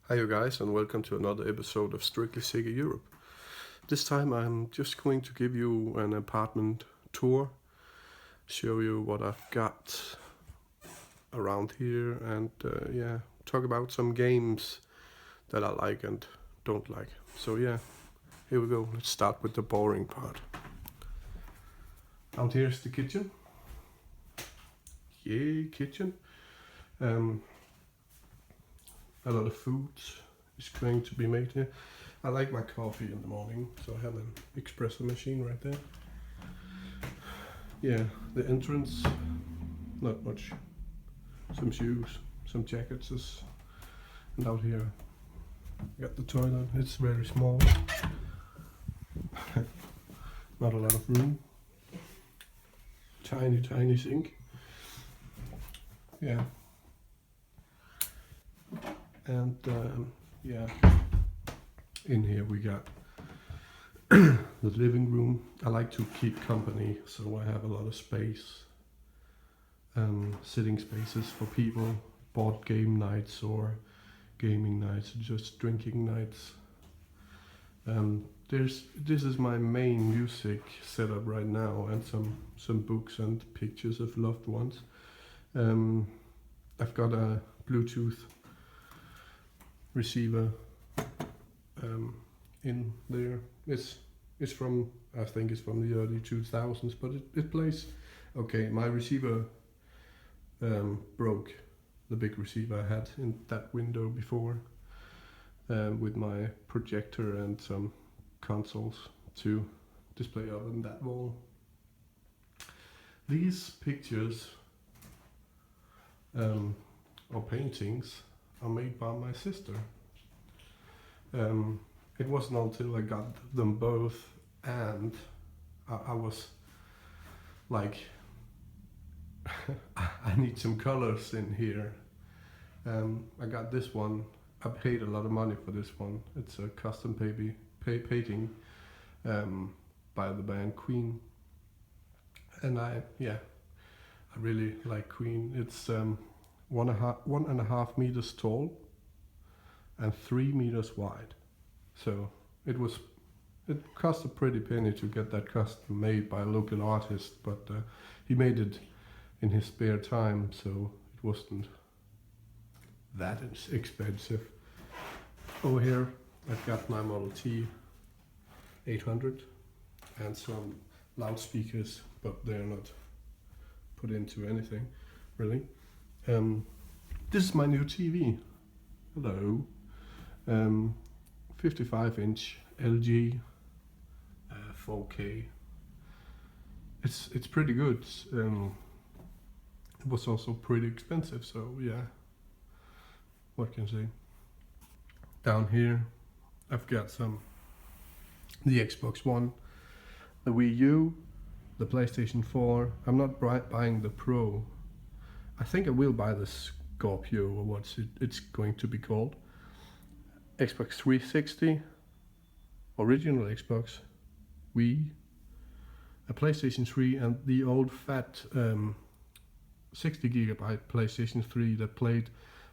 Hi you guys and welcome to another episode of Strictly Sega Europe. This time I'm just going to give you an apartment tour, show you what I've got around here and talk about some games that I like and don't like. So here we go. Let's start with the boring part. Out here's the kitchen. Yay, kitchen. A lot of food is going to be made here. I like my coffee in the morning, so I have an espresso machine right there. Yeah, the entrance, not much. Some shoes, some jackets, and out here I got the toilet. It's very small. Not a lot of room. Tiny sink. Yeah. And in here we got the living room. I like to keep company, so I have a lot of space, sitting spaces for people, board game nights or gaming nights, or just drinking nights. This is my main music setup right now, and some books and pictures of loved ones. I've got a Bluetooth receiver in there. It's from, I think it's from the early 2000s, but it plays okay. My receiver broke, the big receiver I had in that window before, with my projector and some consoles to display up on that wall. These pictures or paintings are made by my sister. It wasn't until I got them both and I was like, I need some colors in here. I got this one. I paid a lot of money for this one. It's a custom painting by the band Queen, and I really like Queen. It's 1.5 meters tall and 3 meters wide. So it cost a pretty penny to get that custom made by a local artist, but he made it in his spare time, so it wasn't that expensive. Over here I've got my Model T 800 and some loudspeakers, but they're not put into anything really. This is my new TV. Hello. 55-inch LG 4K. It's pretty good. It was also pretty expensive, so yeah. What can I say? Down here, I've got the Xbox One, the Wii U, the PlayStation 4. I'm not buying the Pro. I think I will buy the Scorpio, or what's it's going to be called. Xbox 360, original Xbox, Wii, a PlayStation 3, and the old fat 60 gigabyte PlayStation 3 that played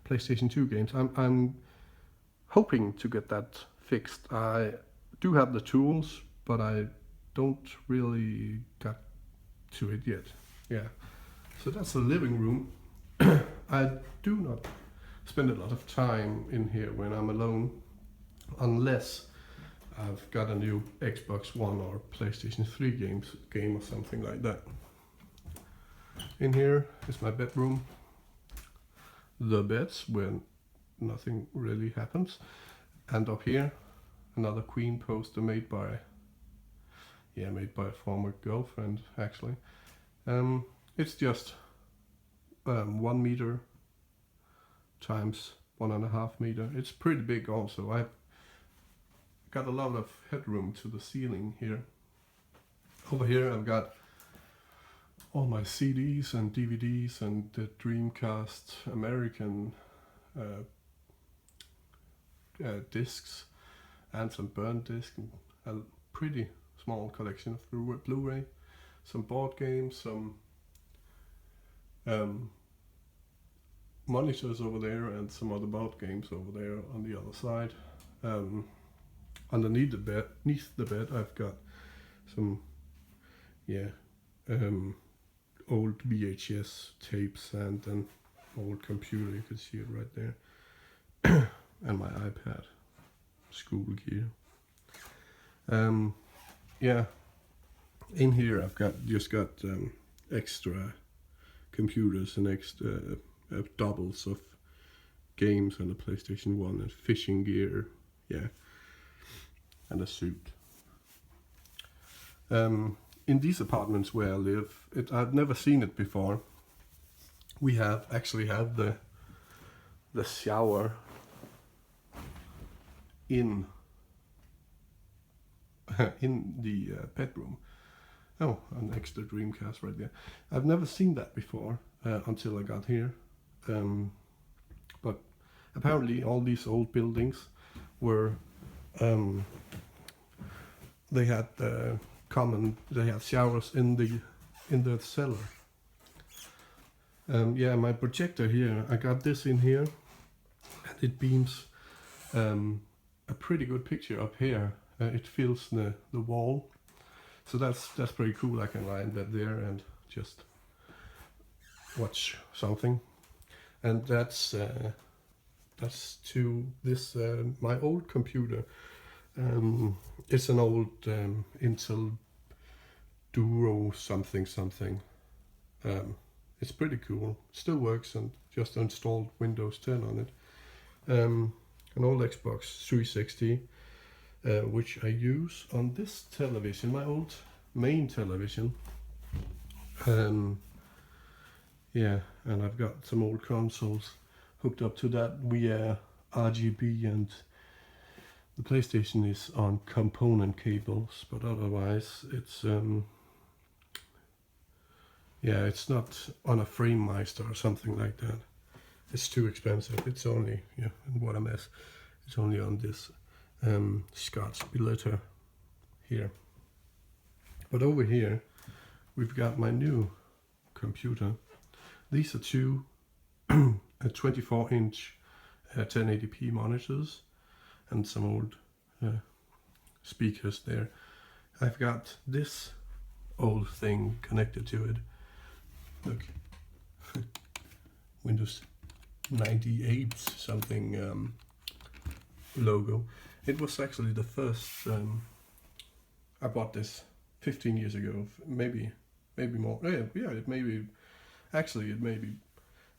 PlayStation 2 games. I'm hoping to get that fixed. I do have the tools, but I don't really got to it yet. Yeah. So that's the living room. I do not spend a lot of time in here when I'm alone, unless I've got a new Xbox One or PlayStation 3 game or something like that. In here is my bedroom. The beds where nothing really happens. And up here, another Queen poster made by a former girlfriend actually. It's just 1 meter times 1.5 meter. It's pretty big also. I've got a lot of headroom to the ceiling here. Over here I've got all my CDs and DVDs and the Dreamcast American discs and some burn discs and a pretty small collection of Blu-ray, some board games, some monitors over there and some other board games over there on the other side. Underneath the bed, I've got some, old VHS tapes and an old computer. You can see it right there, and my iPad, school gear. In here I've just got extra computers and extra doubles of games on the PlayStation 1 and fishing gear, and a suit. In these apartments where I live, I've never seen it before. We actually have the shower in the bedroom. Oh, an extra Dreamcast right there. I've never seen that before until I got here. But apparently all these old buildings were, they had showers in the cellar. My projector here, I got this in here, and it beams a pretty good picture up here. It fills the wall, so that's pretty cool. I can lie in bed there and just watch something. And that's to this my old computer. It's an old Intel Duo something. It's pretty cool. Still works, and just installed Windows 10 on it. An old Xbox 360, which I use on this television, my old main television. And I've got some old consoles hooked up to that via RGB, and the PlayStation is on component cables, but otherwise it's it's not on a FrameMeister or something like that. It's too expensive. It's only, what a mess. It's only on this Scotch Billetter here. But over here, we've got my new computer. These are two 24-inch 1080p monitors and some old speakers there. I've got this old thing connected to it. Look, Windows 98 something logo. It was actually the first. I bought this 15 years ago, maybe more. It may be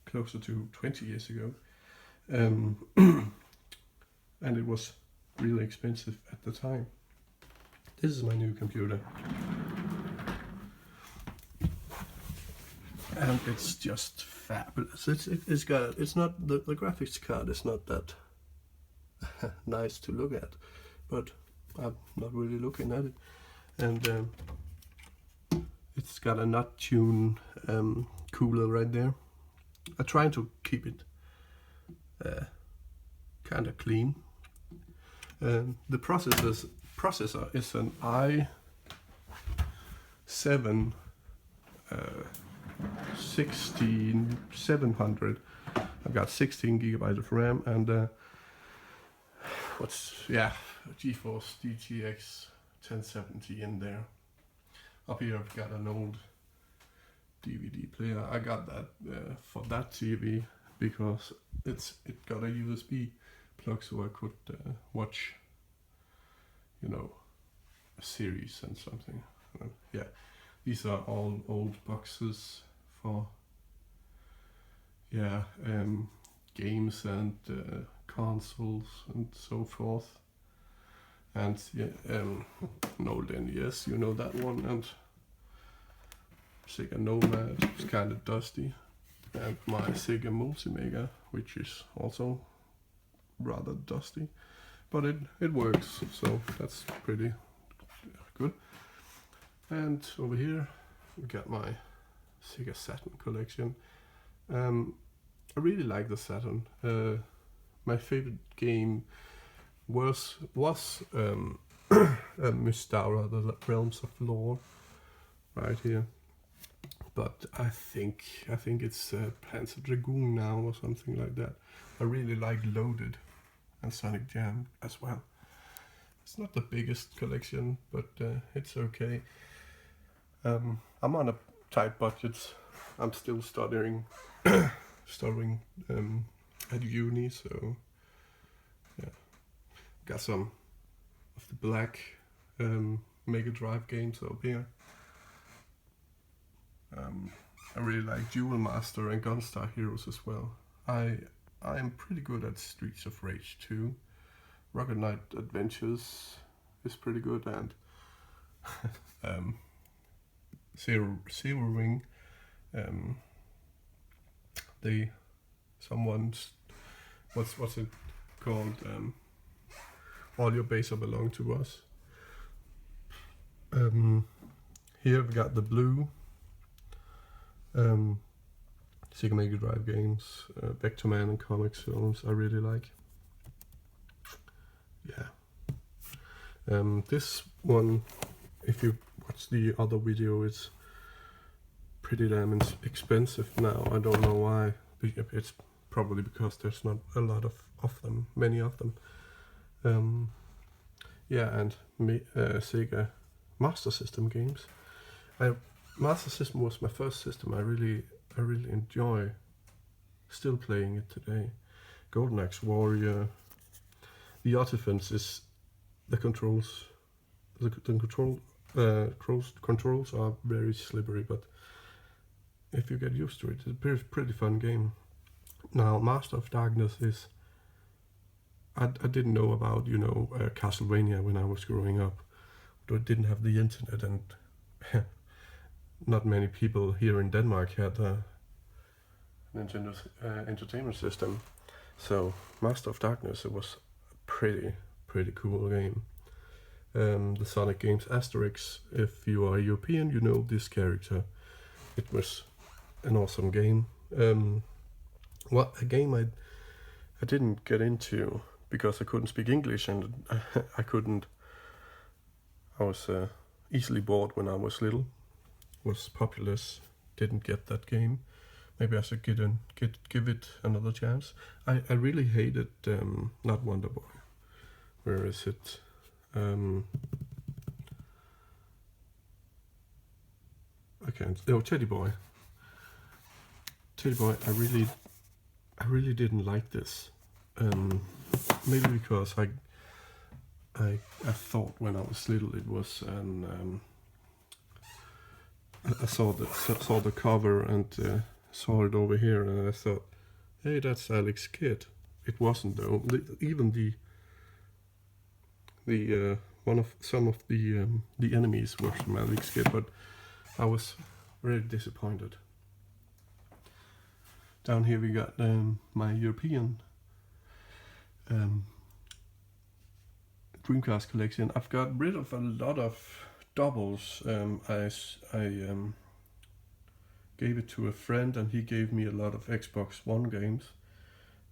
closer to 20 years ago, and it was really expensive at the time. This is my new computer, and it's just fabulous. It's not the graphics card is not that nice to look at, but I'm not really looking at it. And it's got a nut tune cooler right there. I try to keep it kind of clean. The processor is an i7 16700. I've got 16 gigabytes of RAM, and GeForce GTX 1070 in there. Up here I've got an old DVD player. I got that for that TV because it got a USB plug, so I could watch, a series and something. These are all old boxes for games and consoles and so forth. And an old NES, that one, and Sega Nomad, it's kind of dusty, and my Sega Multimaker, which is also rather dusty, but it works, so that's pretty good. And over here we got my Sega Saturn collection. I really like the Saturn. My favorite game was Mystara, the Realms of Lore, right here. but I think it's Panzer Dragoon now or something like that. I really like Loaded and Sonic Jam as well. It's not the biggest collection, but it's okay. I'm on a tight budget. I'm still studying at uni, so yeah. Got some of the black Mega Drive games up here. I really like Duel Master and Gunstar Heroes as well. I am pretty good at Streets of Rage 2. Rocket Knight Adventures is pretty good, and Zero Ring. What's it called? All Your Base Belong to Us. Here we got the blue Sega Mega Drive games, Vector Man and Comic Zones I really like. Yeah. This one, if you watch the other video, it's pretty damn expensive now. I don't know why. It's probably because there's not a lot of them, many of them. Yeah, and Sega Master System games. Master System was my first system. I really enjoy still playing it today. Golden Axe Warrior. The Artifacts is the controls. The controls are very slippery, but if you get used to it, it's a pretty fun game. Now, Master of Darkness is. I didn't know about Castlevania when I was growing up. I didn't have the internet, and not many people here in Denmark had a Nintendo Entertainment System. So Master of Darkness, it was a pretty cool game. The Sonic games Asterix, if you are European, you know this character. It was an awesome game. A game I didn't get into because I couldn't speak English, and I was easily bored when I was little. Was Populous. Didn't get that game. Maybe I should give it another chance. I really hated not Wonder Boy. Where is it? I can't. Oh, Teddy Boy. Teddy Boy. I really didn't like this. Maybe because I thought when I was little it was I saw the cover and saw it over here, and I thought, hey, that's Alex Kidd. It wasn't though. Even some of the enemies were from Alex Kidd, but I was really disappointed. Down here we got my European Dreamcast collection. I've got rid of a lot of doubles. I gave it to a friend, and he gave me a lot of Xbox One games.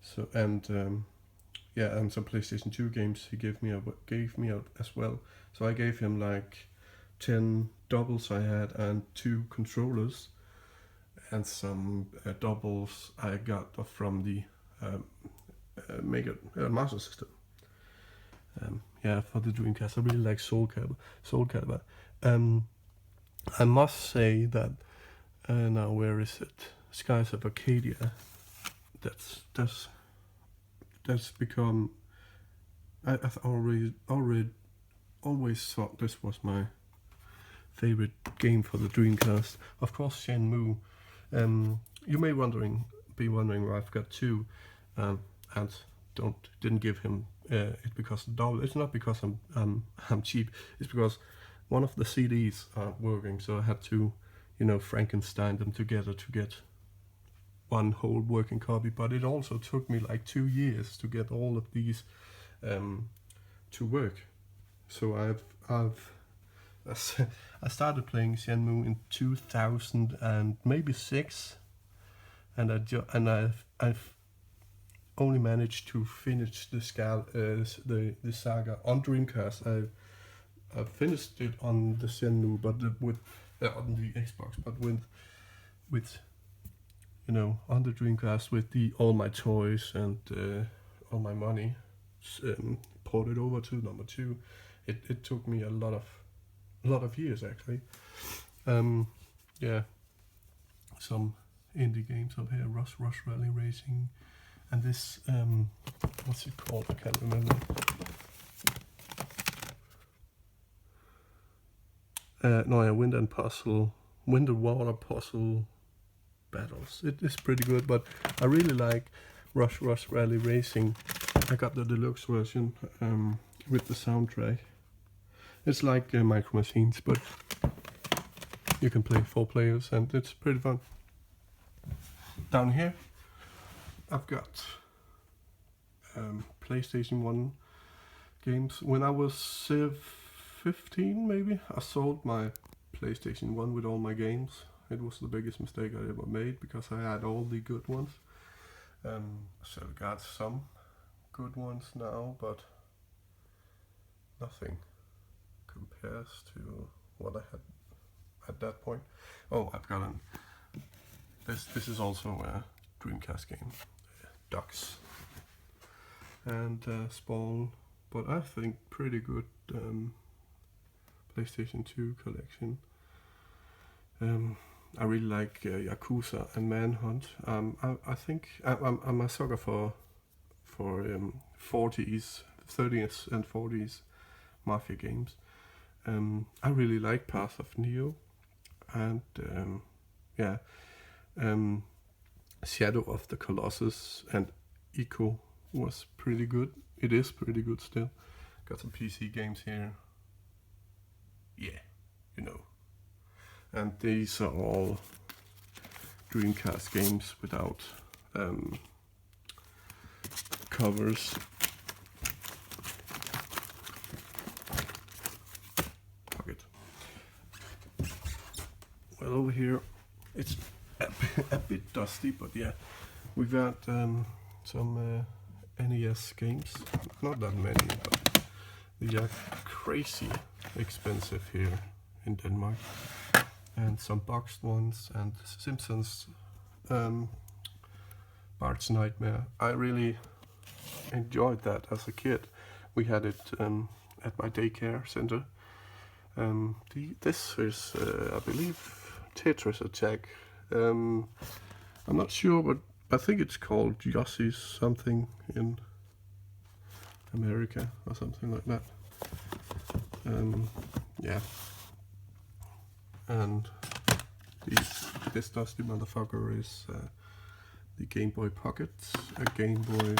So and some PlayStation 2 games he gave me out as well. So I gave him like 10 doubles I had and 2 controllers, and some doubles I got from the Master System. For the Dreamcast, I really like Soul Calibur. I must say that now, where is it? Skies of Arcadia. That's become. I've always thought this was my favorite game for the Dreamcast. Of course, Shenmue. You may be wondering why I've got 2, and didn't give him it because the double. It's not because I'm cheap. It's because one of the CDs aren't working, so I had to, Frankenstein them together to get one whole working copy. But it also took me like 2 years to get all of these to work. So I started playing Shenmue in 2000 and maybe 6, and I've only managed to finish the saga on Dreamcast. I finished it on the Shenmue, but on the Xbox. But with with, you know, on the Dreamcast with all my toys and all my money, ported over to number 2. It took me a lot of years actually. Yeah, some indie games up here, Rush Rally Racing, and this what's it called? I can't remember. No, yeah, Wind and Water Puzzle Battles. It is pretty good, but I really like Rush Rally Racing. I got the deluxe version with the soundtrack. It's like Micro Machines, but you can play 4 players, and it's pretty fun. Down here, I've got PlayStation 1 games. When I was 15 maybe, I sold my PlayStation 1 with all my games. It was the biggest mistake I ever made because I had all the good ones. I still got some good ones now, but nothing compares to what I had at that point. Oh, I've got this is also a Dreamcast game, Ducks and Spawn, but I think pretty good PlayStation 2 collection. I really like Yakuza and Manhunt. I think I'm a sucker for 40s, 30s and 40s mafia games. I really like Path of Neo, and Shadow of the Colossus and Ico was pretty good. It is pretty good still. Got some PC games here. Yeah, you know. And these are all Dreamcast games without covers. Pocket. Well, over here it's a bit dusty, but yeah, we've got some NES games. Not that many, but they are crazy expensive here in Denmark. And some boxed ones, and Simpsons, Bart's Nightmare. I really enjoyed that as a kid. We had it at my daycare center. This is, I believe, Tetris Attack. I'm not sure, but I think it's called Yossi's something in America or something like that. Yeah. And this dusty motherfucker is the Game Boy Pocket, a Game Boy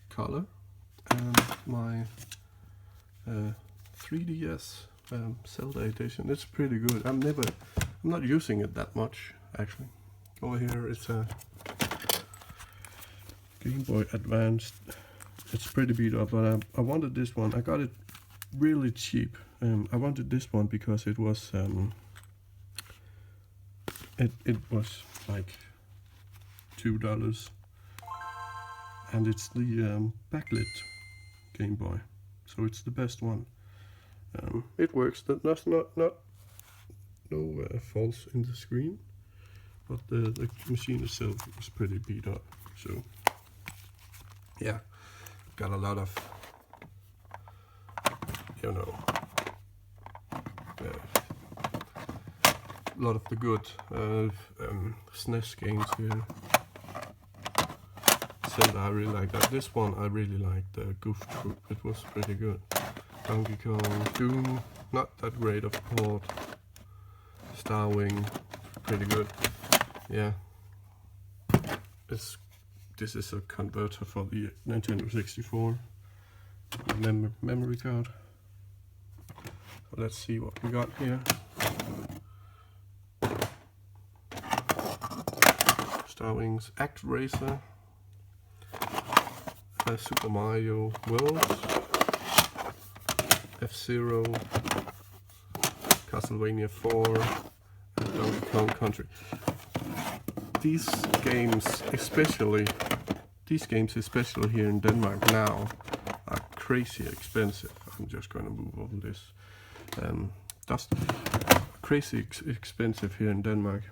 Color, and my 3DS Zelda edition. It's pretty good. I'm not using it that much actually. Over here it's a Game Boy Advanced. It's pretty beat up, but I wanted this one. I got it really cheap. I wanted this one because it was it was like $2, and it's the backlit Game Boy, so it's the best one. It works. That's not no faults in the screen, but the machine itself was pretty beat up. So yeah, got a lot of, you know, a lot of the good SNES games here. Zelda, I really like that. This one I really liked, Goof Troop. It was pretty good. Donkey Kong, Doom, not that great of port. Starwing, pretty good. Yeah. This is a converter for the Nintendo 64 memory card. So let's see what we got here. Starwings, Act Racer, Super Mario World, F-Zero, Castlevania 4, and Donkey Kong Country. These games, especially here in Denmark now, are crazy expensive. I'm just going to move over this dust. Crazy expensive here in Denmark.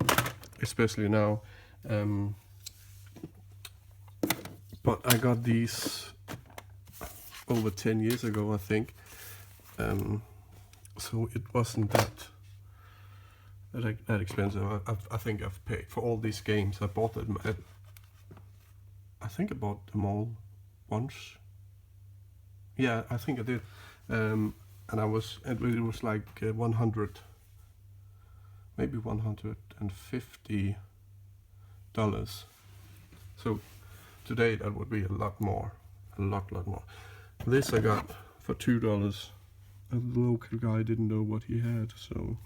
especially now. But I got these over 10 years ago, I think. So it wasn't that expensive. I think I've paid for all these games. I bought them. I think I bought them all once. Yeah, I think I did. And it was like 100, maybe $150. So today that would be a lot more, a lot more. This I got for $2. A local guy didn't know what he had, so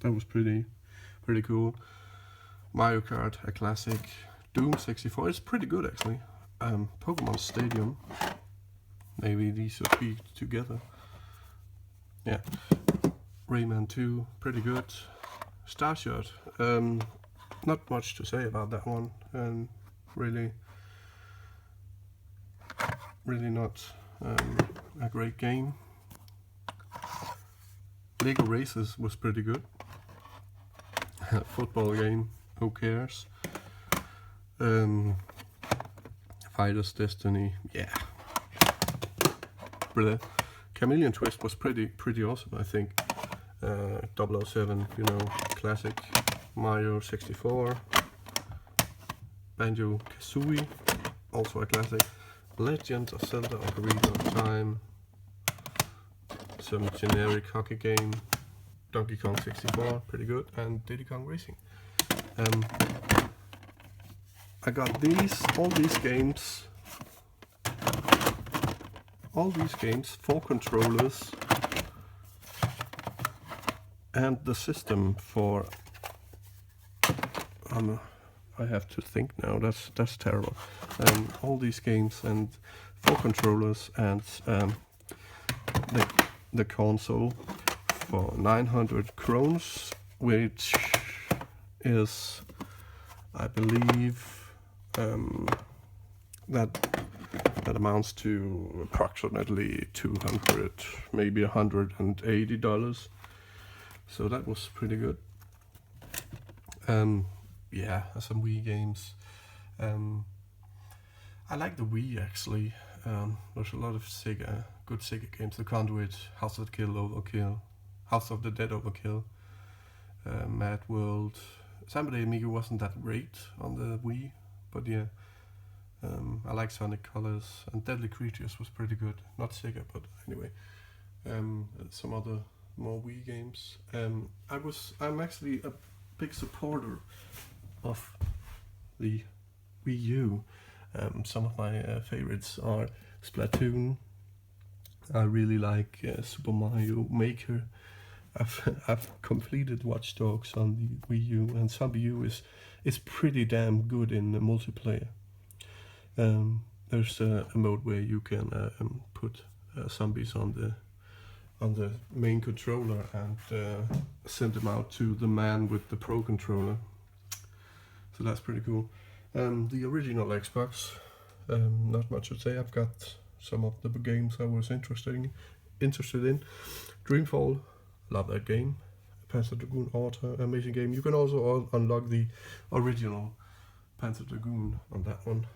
that was pretty cool. Mario Kart, a classic. Doom 64 is pretty good actually. Pokemon Stadium. Maybe these should be together. Yeah. Rayman 2, pretty good. Starshot. Not much to say about that one. Really not a great game. Lego Races was pretty good. Football game, who cares? Fighters Destiny, yeah. Brilliant. Chameleon Twist was pretty awesome, I think. 007, you know, classic. Mario 64. Banjo Kazooie, also a classic. Legend of Zelda: Ocarina of Time. Some generic hockey game. Donkey Kong 64, pretty good. And Diddy Kong Racing. I got all these games, 4 controllers, and the system for. I have to think now. That's terrible. All these games and 4 controllers and the console for 900 krones, which is, I believe, that amounts to approximately 200, maybe $180. So that was pretty good. Yeah, some Wii games. I like the Wii actually. There's a lot of good Sega games. The Conduit, House of the Dead Overkill, Mad World. Samba de Amigo wasn't that great on the Wii, but yeah. I like Sonic Colors, and Deadly Creatures was pretty good. Not Sega, but anyway. Some other more Wii games. I'm actually a big supporter of the Wii U. Some of my favorites are Splatoon. I really like Super Mario Maker. I've completed Watch Dogs on the Wii U, and Zombie U is pretty damn good in the multiplayer. There's a mode where you can put zombies on the main controller and send them out to the man with the Pro controller. So that's pretty cool. The original Xbox, not much to say. I've got some of the games I was interested in. Dreamfall, love that game. Panzer Dragoon Auto, amazing game. You can also unlock the original Panzer Dragoon on that one.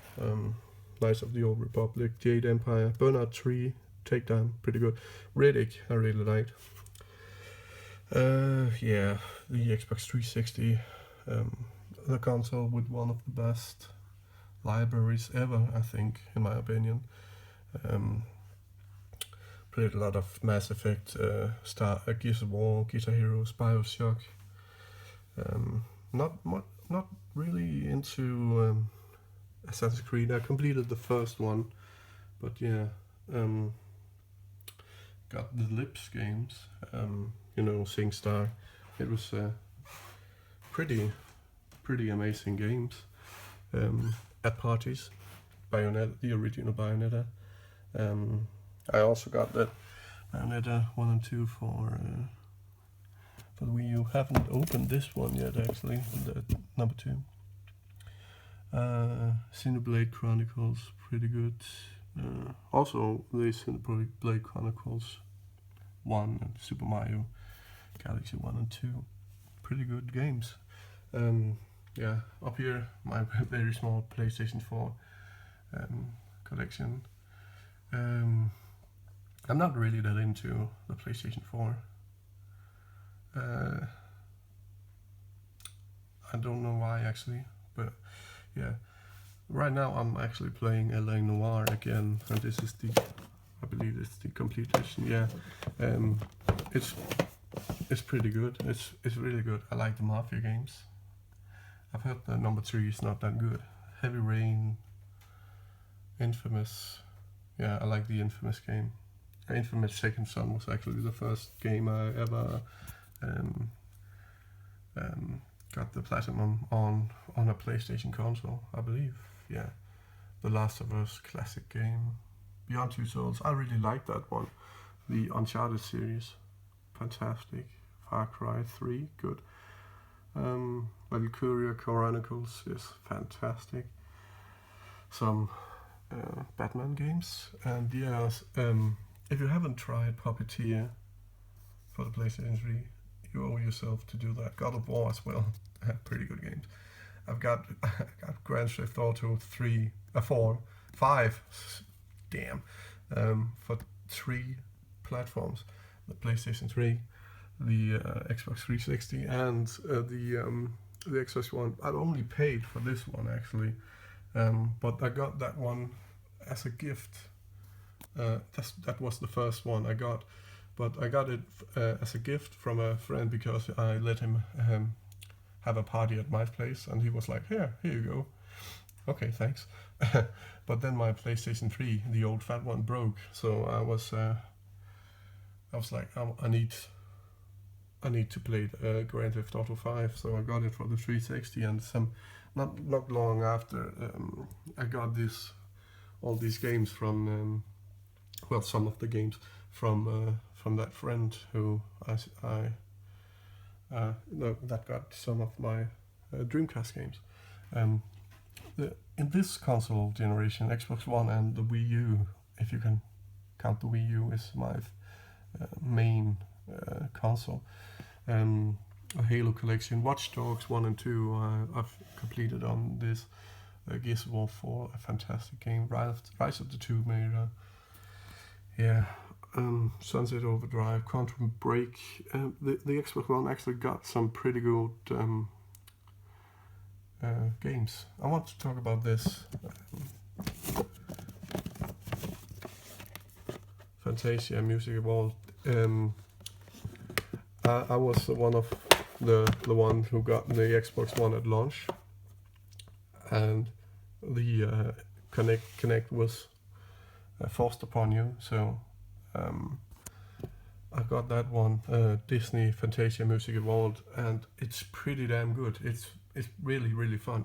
Knights of the Old Republic, Jade Empire, Burnout 3, Takedown, pretty good. Riddick, I really liked. Yeah, the Xbox 360, the console with one of the best libraries ever, I think, in my opinion. Played a lot of Mass Effect, Gears of War, Guitar Hero, BioShock. Not really into Assassin's Creed. I completed the first one, but yeah, got the Lips games. SingStar. It was pretty amazing games. At parties, Bayonetta, the original Bayonetta. I also got that Bayonetta 1 and 2 for the Wii U. Haven't opened this one yet actually, the number 2. Xenoblade Chronicles, pretty good. Also the Xenoblade Chronicles 1 and Super Mario Galaxy 1 and 2, pretty good games. Yeah, up here my very small PlayStation 4 collection. I'm not really that into the PlayStation 4. I don't know why actually, but yeah. Right now I'm actually playing LA Noire again, and this is I believe it's the complete edition. Yeah, it's pretty good. It's really good. I like the Mafia games. I've heard that number 3 is not that good. Heavy Rain, Infamous. Yeah, I like the Infamous game. Infamous Second Son was actually the first game I ever got the platinum on a PlayStation console, I believe. Yeah, The Last of Us classic game. Beyond Two Souls, I really like that one. The Uncharted series, fantastic. Far Cry 3, good. Valkyria Chronicles is fantastic. Some Batman games, and yeah, if you haven't tried Puppeteer for the PlayStation 3, you owe yourself to do that. God of War as well, pretty good games. I've got Grand Theft Auto 4, 5, damn, for 3 platforms: the PlayStation 3, the Xbox 360, and the Xbox One. I'd only paid for this one actually, but I got that one as a gift. That was the first one I got, but I got it as a gift from a friend because I let him have a party at my place, and he was like, here you go. Okay, thanks. But then my PlayStation 3, the old fat one, broke, so I was like, I need to play Grand Theft Auto 5, so I got it for the 360, and not long after I got all these games from some of the games from that friend who that got some of my Dreamcast games. In this console generation, Xbox One and the Wii U, if you can count the Wii U, is my main console. A Halo collection, Watch Dogs 1 and 2, I've completed on this. Gears of War 4, a fantastic game. Rise of the Tomb Raider. Yeah. Sunset Overdrive, Quantum Break. The Xbox One actually got some pretty good games. I want to talk about this. Fantasia Music Evolved. I was one of the one who got the Xbox One at launch, and the Connect was forced upon you. So I got that one, Disney Fantasia Music Evolved, and it's pretty damn good. It's really, really fun.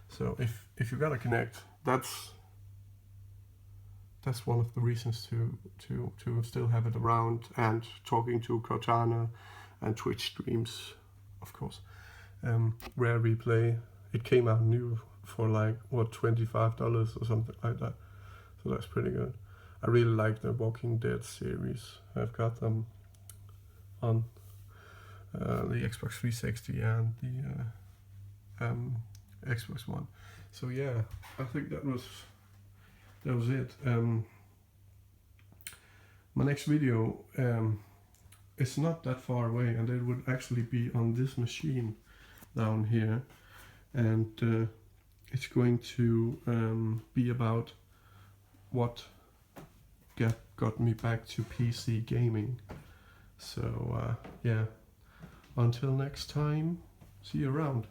So if you gotta Connect, that's one of the reasons to still have it around, and talking to Cortana and Twitch streams, of course. Rare Replay, it came out new for like $25 or something like that, so that's pretty good. I really like the Walking Dead series. I've got them on the Xbox 360 and the Xbox One. So yeah, I think that was it. My next video is not that far away, and it would actually be on this machine down here, and it's going to be about what got me back to PC gaming. So yeah, until next time, see you around.